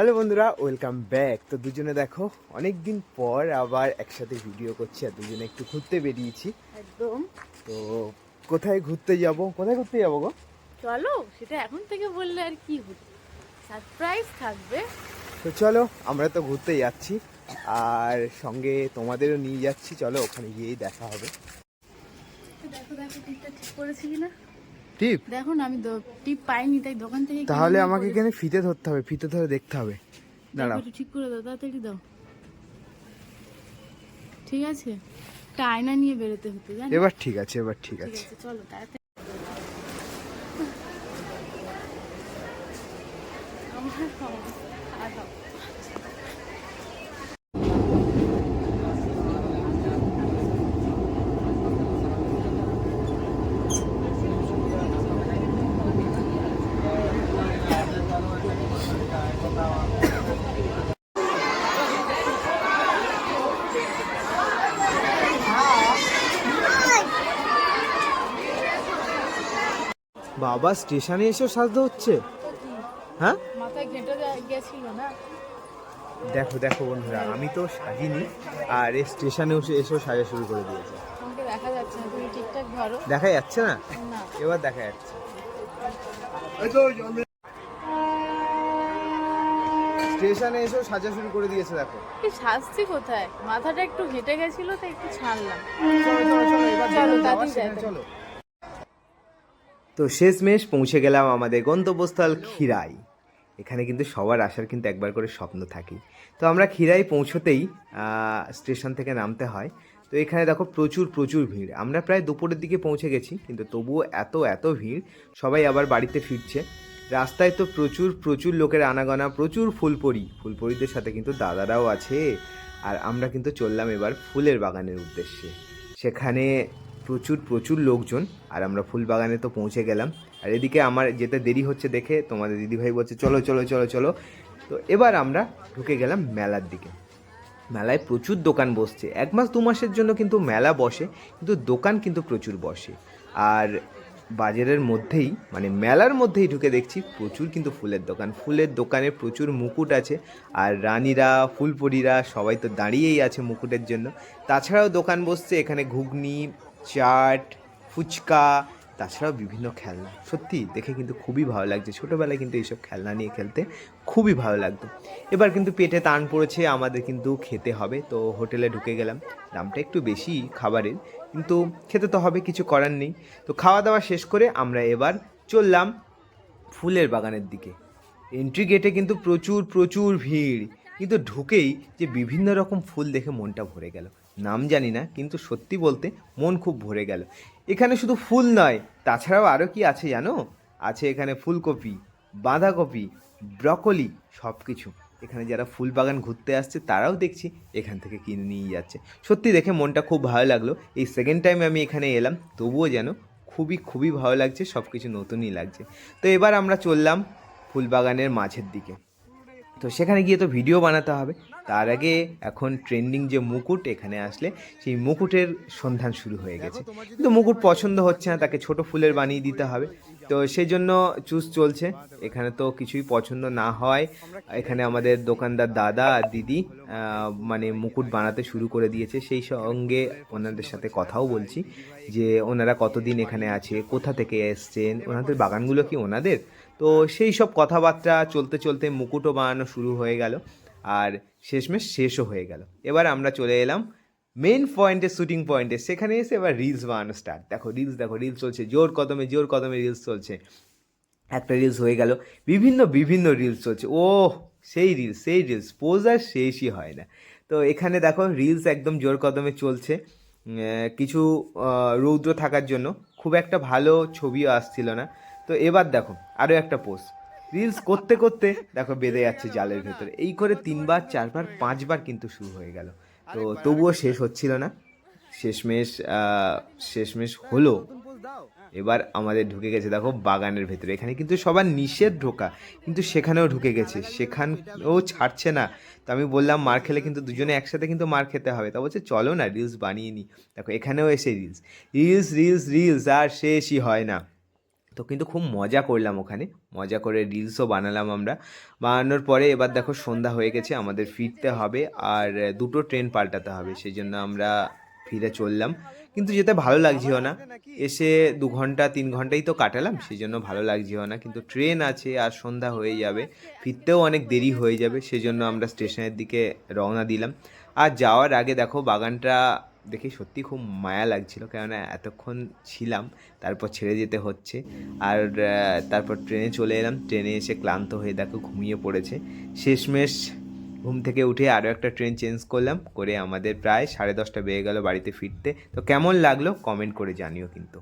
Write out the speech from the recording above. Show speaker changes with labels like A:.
A: Hello বন্ধুরা, welcome back. তো দুজনে দেখো অনেক দিন পর আবার একসাথে ভিডিও করছি আর দুজনে একটু ঘুরতে বেরিয়েছি
B: একদম।
A: তো কোথায় ঘুরতে যাব গো?
B: চলো, সেটা এখন থেকে বললে আর কি হবে, সারপ্রাইজ থাকবে।
A: তো চলো, আমরা তো ঘুরতে যাচ্ছি আর সঙ্গে তোমাদেরও নিয়ে যাচ্ছি। চলো, ওখানে গিয়েই দেখা হবে।
B: দেখো দেখো টিপটা ঠিক করেছি কিনা।
A: টিপ?
B: দেখো না, আমি টিপ পাইনি, তাই দোকান থেকে
A: তাহলে আমাকে এখানে ফিতে ধরতে হবে, ফিতে ধরে দেখতে হবে। দাঁড়াও,
B: ঠিক করে দাও, তাড়াতাড়ি দাও। ঠিক আছে, একটা আয়না নিয়ে বেরোতে হতো জানো।
A: এবার ঠিক আছে,
B: ঠিক আছে, চলো তাড়াতাড়ি। আমার সমস্যা
A: বাবা স্টেশনে এসেও সাজতে হচ্ছে? হ্যাঁ,
B: মাথায় ঘেঁটে গেছিল না।
A: দেখো দেখো বন্ধুরা, আমি তো সাজিনি আর এই স্টেশনে এসেও সাজা শুরু করে দিয়েছে।
B: আমাকে দেখা যাচ্ছে না, তুমি ঠিকঠাক ধরো।
A: দেখা যাচ্ছে না?
B: না,
A: এবার দেখা যাচ্ছে। স্টেশনে এসেও সাজা শুরু করে দিয়েছে, দেখো।
B: এই শাস্তি কোথায়? মাথাটা একটু ঘেঁটে গেছিল, তাই একটু ছাড়লাম।
A: চলো চলো চলো, এবার
B: চলো,
A: যেখানে যাওয়ার
B: তাড়াতাড়ি
A: সেখানে
B: যাই।
A: চলো। তো শেষমেশ পৌঁছে গেলাম আমাদের গন্তব্যস্থল খিরাই। এখানে কিন্তু সবার আসার কিন্তু একবার করে স্বপ্ন থাকে। তো আমরা খিরাই পৌঁছতেই স্টেশন থেকে নামতে হয়। তো এখানে দেখো প্রচুর প্রচুর ভিড়। আমরা প্রায় দুপুরের দিকে পৌঁছে গেছি, কিন্তু তবুও এত এত ভিড়। সবাই আবার বাড়িতে ফিরছে। রাস্তায় তো প্রচুর প্রচুর লোকের আনাগোনা, প্রচুর ফুলপরিদের সাথে কিন্তু দাদারাও আছে। আর আমরা কিন্তু চললাম এবার ফুলের বাগানের উদ্দেশ্যে। সেখানে প্রচুর প্রচুর লোকজন, আর আমরা ফুল বাগানে তো পৌঁছে গেলাম। আর এদিকে আমার যেতে দেরি হচ্ছে দেখে তোমাদের দিদিভাই বলছে চলো চলো চলো চলো। তো এবার আমরা ঢুকে গেলাম মেলার দিকে। মেলায় প্রচুর দোকান বসছে। 1 মাস 2 মাসের জন্য কিন্তু মেলা বসে, কিন্তু দোকান কিন্তু প্রচুর বসে। আর বাজারের মধ্যেই মানে মেলার মধ্যেই ঢুকে দেখছি প্রচুর কিন্তু ফুলের দোকানে প্রচুর মুকুট আছে। আর রানীরা, ফুলপরীরা সবাই তো দাঁড়িয়েই আছে মুকুটের জন্য। তাছাড়াও দোকান বসছে এখানে ঘুগনি, চাট, ফুচকা, তাছাড়াও বিভিন্ন খেলনা। সত্যি দেখে কিন্তু খুবই ভালো লাগছে। ছোটোবেলায় কিন্তু এইসব খেলনা নিয়ে খেলতে খুবই ভালো লাগতো। এবার কিন্তু পেটে টান পড়েছে, আমাদের কিন্তু খেতে হবে। তো হোটেলে ঢুকে গেলাম। দামটা একটু বেশি খাবারের, কিন্তু খেতে তো হবে, কিছু করার নেই। তো খাওয়া দাওয়া শেষ করে আমরা এবার চললাম ফুলের বাগানের দিকে। এন্ট্রি গেটে কিন্তু প্রচুর প্রচুর ভিড়, কিন্তু ঢুকেই যে বিভিন্ন রকম ফুল দেখে মনটা ভরে গেল। নাম জানি না, কিন্তু সত্যি বলতে মন খুব ভরে গেল। এখানে শুধু ফুল নয়, তাছাড়াও আরও কি আছে জানো? আছে এখানে ফুলকপি, বাঁধাকপি, ব্রকলি, সব কিছু। এখানে যারা ফুল বাগান ঘুরতে আসছে তারাও দেখছি এখান থেকে কিনে নিয়ে যাচ্ছে। সত্যি দেখে মনটা খুব ভালো লাগলো। এই সেকেন্ড টাইম আমি এখানে এলাম, তবুও যেন খুবই খুবই ভালো লাগছে, সব কিছু নতুনই লাগছে। তো এবার আমরা চললাম ফুলবাগানের মাঝের দিকে। তো সেখানে গিয়ে তো ভিডিও বানাতে হবে। তার আগে এখন ট্রেন্ডিং যে মুকুট, এখানে আসলে সেই মুকুটের সন্ধান শুরু হয়ে গেছে। কিন্তু মুকুট পছন্দ হচ্ছে না, তাকে ছোট ফুলের বানিয়ে দিতে হবে। তো সেই জন্য চুজ চলছে। এখানে তো কিছুই পছন্দ না হয়, এখানে আমাদের দোকানদার দাদা আর দিদি মানে মুকুট বানাতে শুরু করে দিয়েছে। সেই সঙ্গে ওনাদের সাথে কথাও বলছি যে ওনারা কতদিন এখানে আছে, কোথা থেকে এসছেন, ওনাদের বাগানগুলো কি ওনাদের। তো সেই সব কথাবার্তা চলতে চলতে মুকুটও বানানো শুরু হয়ে গেল, আর শেষমেশ শেষও হয়ে গেল। এবার আমরা চলে এলাম মেন পয়েন্টে, শুটিং পয়েন্টে। সেখানে এসে এবার রিলস বানানো স্টার্ট। দেখো রিলস চলছে জোর কদমে রিলস চলছে। একটা রিলস হয়ে গেল, বিভিন্ন বিভিন্ন রিলস চলছে। ও সেই রিলস পোজ আর শেষই হয় না। তো এখানে দেখো রিলস একদম জোর কদমে চলছে। কিছু রৌদ্র থাকার জন্য খুব একটা ভালো ছবিও আসছিল না। তো এবার দেখো আরও একটা পোজ। রিলস করতে করতে দেখো বেঁধে যাচ্ছে জালের ভেতরে। এই করে 3বার 4বার 5বার কিন্তু শুরু হয়ে গেল। তো তবুও শেষ হচ্ছিল না। শেষমেশ শেষমেশ হলো। এবার আমাদের ঢুকে গেছে দেখো বাগানের ভেতরে। এখানে কিন্তু সবার নিষেধ ঢোকা, কিন্তু সেখানেও ঢুকে গেছে, সেখানেও ছাড়ছে না। তো আমি বললাম মার খেলে কিন্তু দুজনে একসাথে কিন্তু মার খেতে হবে। তা বলছে চলো না রিলস বানিয়ে নিই। দেখো এখানেও এসে রিলস রিলস রিলস রিলস আর শেষই হয় না। তো তো কিন্তু খুব মজা করলাম ওখানে, মজা করে রিলসও বানালাম আমরা। বানানোর পরে এবার দেখো সন্ধ্যা হয়ে গেছে, আমাদের ফিরতে হবে আর দুটো ট্রেন পাল্টাতে হবে, সেই জন্য আমরা ফিরে চললাম। কিন্তু যেতে ভালো লাগছিল না, এসে 2 ঘন্টা 3 ঘন্টাই তো কাটালাম, সেই জন্য ভালো লাগছিল না। কিন্তু ট্রেন আছে আর সন্ধ্যা হয়ে যাবে, ফিরতেও অনেক দেরি হয়ে যাবে, সেই জন্য আমরা স্টেশনের দিকে রওনা দিলাম। আর যাওয়ার আগে দেখো বাগানটা দেখে সত্যি খুব মায়া লাগছিল, কেননা এতক্ষণ ছিলাম, তারপর ছেড়ে যেতে হচ্ছে। আর তারপর ট্রেনে চলে এলাম, ট্রেনে এসে ক্লান্ত হয়ে দেখো ঘুমিয়ে পড়েছে। শেষমেশ ঘুম থেকে উঠে আরও একটা ট্রেন চেঞ্জ করলাম, করে আমাদের প্রায় 10:30 বেজে গেল বাড়িতে ফিরতে। তো কেমন লাগলো কমেন্ট করে জানিও কিন্তু।